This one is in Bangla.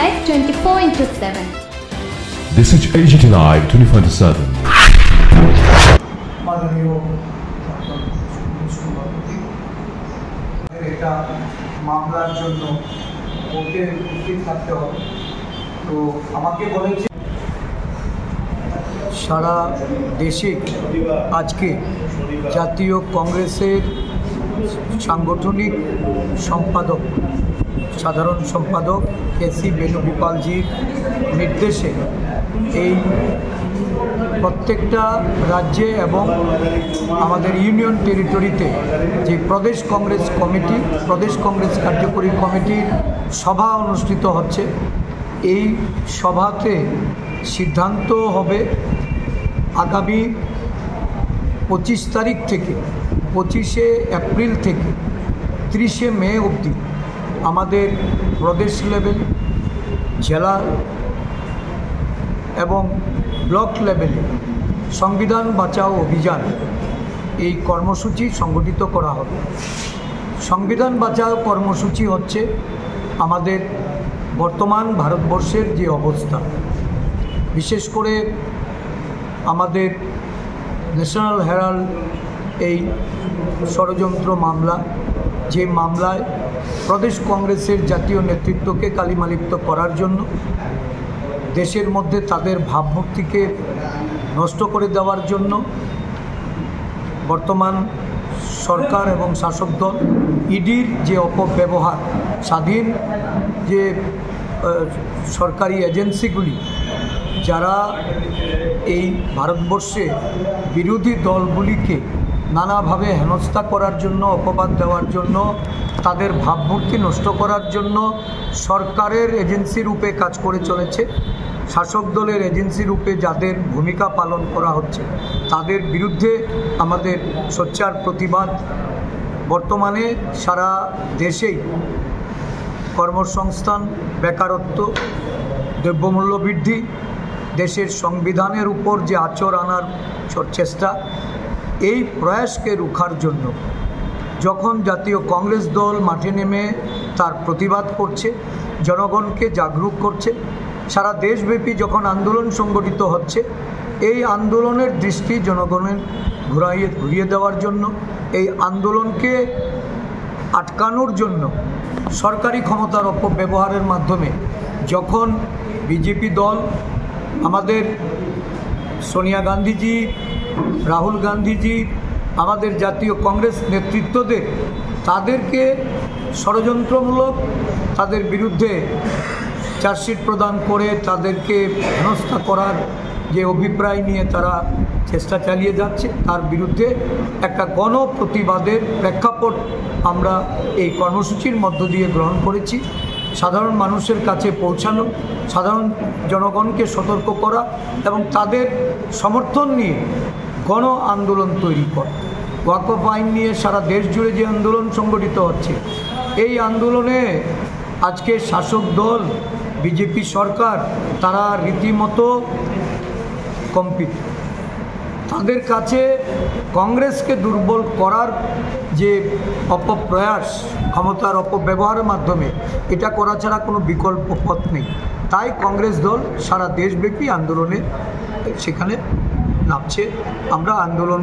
Live 24/7. This is AGT Live 24/7. এটা মামলার জন্য কোর্টে উপস্থিত থাকতে হবে। তো আমাকে বলেছে সারা দেশে আজকে জাতীয় কংগ্রেসের সাংগঠনিক সম্পাদক সাধারণ সম্পাদক কেসি বেণুগোপালজির নির্দেশে এই প্রত্যেকটা রাজ্যে এবং আমাদের ইউনিয়ন টেরিটরিতে যে প্রদেশ কংগ্রেস কার্যকরী কমিটির সভা অনুষ্ঠিত হচ্ছে, এই সভাতে সিদ্ধান্ত হবে আগামী 25 তারিখ থেকে 25শে এপ্রিল থেকে 30শে মে অবধি আমাদের প্রদেশ লেভেল, জেলা এবং ব্লক লেভেলে সংবিধান বাঁচাও অভিযান এই কর্মসূচি সংগঠিত করা হবে। সংবিধান বাঁচাও কর্মসূচি হচ্ছে আমাদের বর্তমান ভারতবর্ষের যে অবস্থা, বিশেষ করে আমাদের ন্যাশনাল হেরাল্ড এই ষড়যন্ত্র মামলা, যে মামলায় প্রদেশ কংগ্রেসের জাতীয় নেতৃত্বকে কালিমালিপ্ত করার জন্য, দেশের মধ্যে তাদের ভাবমূর্তিকে নষ্ট করে দেওয়ার জন্য বর্তমান সরকার এবং শাসক দল ইডির যে অপব্যবহার, স্বাধীন যে সরকারি এজেন্সিগুলি যারা এই ভারতবর্ষে বিরোধী দলগুলিকে নানাভাবে হেনস্থা করার জন্য, অপবাদ দেওয়ার জন্য, তাদের ভাবমূর্তি নষ্ট করার জন্য সরকারের এজেন্সি রূপে কাজ করে চলেছে, শাসক দলের এজেন্সি রূপে যাদের ভূমিকা পালন করা হচ্ছে, তাদের বিরুদ্ধে আমাদের সোচ্চার প্রতিবাদ। বর্তমানে সারা দেশেই কর্মসংস্থান, বেকারত্ব, দ্রব্যমূল্য বৃদ্ধি, দেশের সংবিধানের উপর যে আঁচড় আনার চেষ্টা, এই প্রয়াসকে রুখার জন্য যখন জাতীয় কংগ্রেস দল মাঠে নেমে তার প্রতিবাদ করছে, জনগণকে জাগরুক করছে, সারা দেশব্যাপী যখন আন্দোলন সংগঠিত হচ্ছে, এই আন্দোলনের দৃষ্টি জনগণের ঘুরিয়ে দেওয়ার জন্য, এই আন্দোলনকে আটকানোর জন্য সরকারি ক্ষমতার অপব্যবহারের মাধ্যমে যখন বিজেপি দল আমাদের সোনিয়া গান্ধীজি, রাহুল গান্ধীজি, আমাদের জাতীয় কংগ্রেস নেতৃত্বদের তাদেরকে ষড়যন্ত্রমূলক তাদের বিরুদ্ধে চার্জশিট প্রদান করে তাদেরকে হেনস্থা করার যে অভিপ্রায় নিয়ে তারা চেষ্টা চালিয়ে যাচ্ছে, তার বিরুদ্ধে একটা গণপ্রতিবাদের প্রেক্ষাপট আমরা এই কর্মসূচির মধ্য দিয়ে গ্রহণ করেছি। সাধারণ মানুষের কাছে পৌঁছানো, সাধারণ জনগণকে সতর্ক করা এবং তাদের সমর্থন নিয়ে গণ আন্দোলন তৈরি করা। ওয়াকফ আইন নিয়ে সারা দেশ জুড়ে যে আন্দোলন সংগঠিত হচ্ছে, এই আন্দোলনে আজকে শাসক দল বিজেপি সরকার তারা রীতিমতো কম্পিত। তাদের কাছে কংগ্রেসকে দুর্বল করার যে অপপ্রয়াস, ক্ষমতার অপব্যবহারের মাধ্যমে এটা করা ছাড়া কোনো বিকল্প পথ নেই। তাই কংগ্রেস দল সারা দেশব্যাপী আন্দোলনে সেখানে নামছে। আমরা আন্দোলন